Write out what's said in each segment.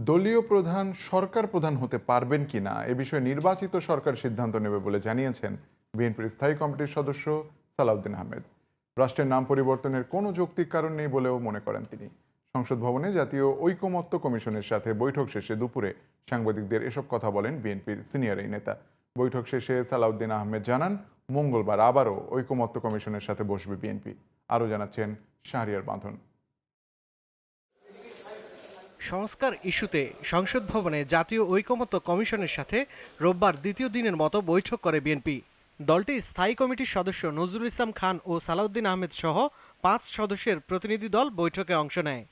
দলীয় প্রধান সরকার প্রধান হতে পারবেন কিনা এ বিষয়ে নির্বাচিত সরকার সিদ্ধান্ত নেবে বলে জানিয়েছেন বিএনপির স্থায়ী কমিটির সদস্য সালাউদ্দিন আহমেদ। রাষ্ট্রের নাম পরিবর্তনের কোনো যৌক্তিক কারণ নেই বলেও মনে করেন তিনি। সংসদ ভবনে জাতীয় ঐকমত্য কমিশনের সাথে বৈঠক শেষে দুপুরে সাংবাদিকদের এসব কথা বলেন বিএনপির সিনিয়র এই নেতা। বৈঠক শেষে সালাউদ্দিন আহমেদ জানান, মঙ্গলবার আবারও ঐকমত্য কমিশনের সাথে বসবে বিএনপি। আরও জানাচ্ছেন শাহরিয়ার বাঁধন। সংস্কার ইস্যুতে সংসদ ভবনে জাতীয় ঐকমত্য কমিশনের সাথে রোববার দ্বিতীয় দিনের মতো বৈঠক করে বিএনপি। দলটির স্থায়ী কমিটির সদস্য নজরুল ইসলাম খান ও সালাউদ্দিন আহমেদ সহ 5 সদস্যের প্রতিনিধি দল বৈঠকে অংশ নেয়।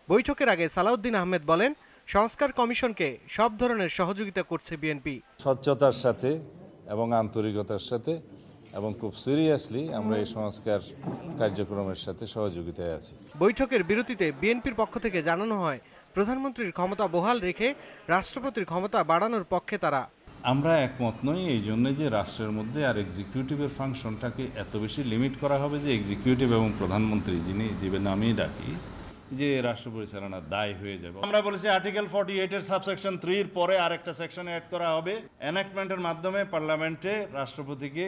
বৈঠকের আগে সালাউদ্দিন আহমেদ বলেন, সংস্কার কমিশনকে সব ধরনের সহযোগিতা করছে বিএনপি। স্বচ্ছতার সাথে এবং আন্তরিকতার সাথে এবং খুব সিরিয়াসলি আমরা এই সংস্কার কার্যক্রমের সাথে সহযোগিতায় আছি। বৈঠকের বিরতিতে বিএনপির পক্ষ থেকে জানানো হয়, প্রধানমন্ত্রীর ক্ষমতা বহাল রেখে রাষ্ট্রপতির ক্ষমতা বাড়ানোর পক্ষে তারা। আমরা একমত নই এই জন্য যে রাষ্ট্রের মধ্যে আর এক্সিকিউটিভের ফাংশনটাকে এত বেশি লিমিট করা হবে যে এক্সিকিউটিভ এবং প্রধানমন্ত্রী যিনি জীবনে আমি ডাকি যে রাষ্ট্র পরিচালনার দায় হয়ে যাবে। আমরা বলেছি আর্টিকেল 48 এর সাবসেকশন 3 এর পরে আরেকটা সেকশন অ্যাড করা হবে। এনাক্টমেন্টের মাধ্যমে পার্লামেন্টে রাষ্ট্রপতিকে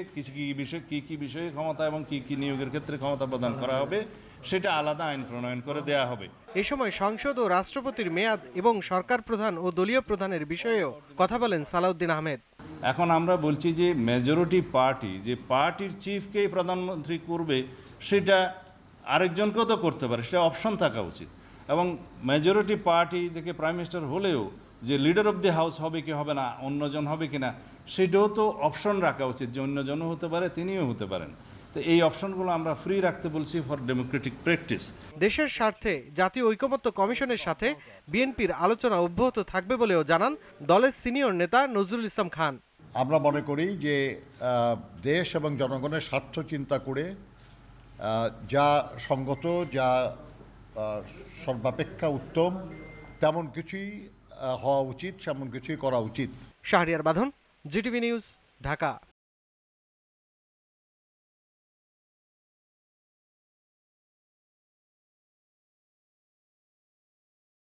কি বিষয়ে ক্ষমতা এবং কি নিয়োগের ক্ষেত্রে ক্ষমতা প্রদান করা হবে সেটা আলাদা আইন প্রণয়ন করে দেয়া হবে। এ সময় সংসদ ও রাষ্ট্রপতির মেয়াদ এবং সরকার প্রধান ও দলীয় প্রধানের বিষয়েও কথা বলেন সালাউদ্দিন আহমেদ। এখন আমরা বলছি যে মেজরিটি পার্টি যে পার্টির চিফকেই প্রধানমন্ত্রী করবে সেটা আরেকজনকেও তো করতে পারে, সেটা অপশন থাকা উচিত। এবং মেজরিটি পার্টি থেকে প্রাইম মিনিস্টার হলেও যে লিডার অফ দি হাউস হবে কি হবে না, অন্যজন হবে কিনা, সেটাও তো অপশন রাখা উচিত যে অন্যজনও হতে পারে, তিনিও হতে পারেন। তো এই অপশনগুলো আমরা ফ্রি রাখতে বলছি ফর ডেমোক্রেটিক প্র্যাকটিস। দেশের স্বার্থে জাতীয় ঐকমত্য কমিশনের সাথে বিএনপির আলোচনা অব্যাহত থাকবে বলেও জানান দলের সিনিয়র নেতা নজরুল ইসলাম খান। আমরা মনে করি যে দেশ এবং জনগণের স্বার্থ চিন্তা করে যা সঙ্গত, যা সর্বাপেক্ষা উত্তম তেমন কিছুই হওয়া উচিত, তেমন কিছুই করা উচিত। শাহরিয়ার বাঁধন, জিটিভি নিউজ, ঢাকা।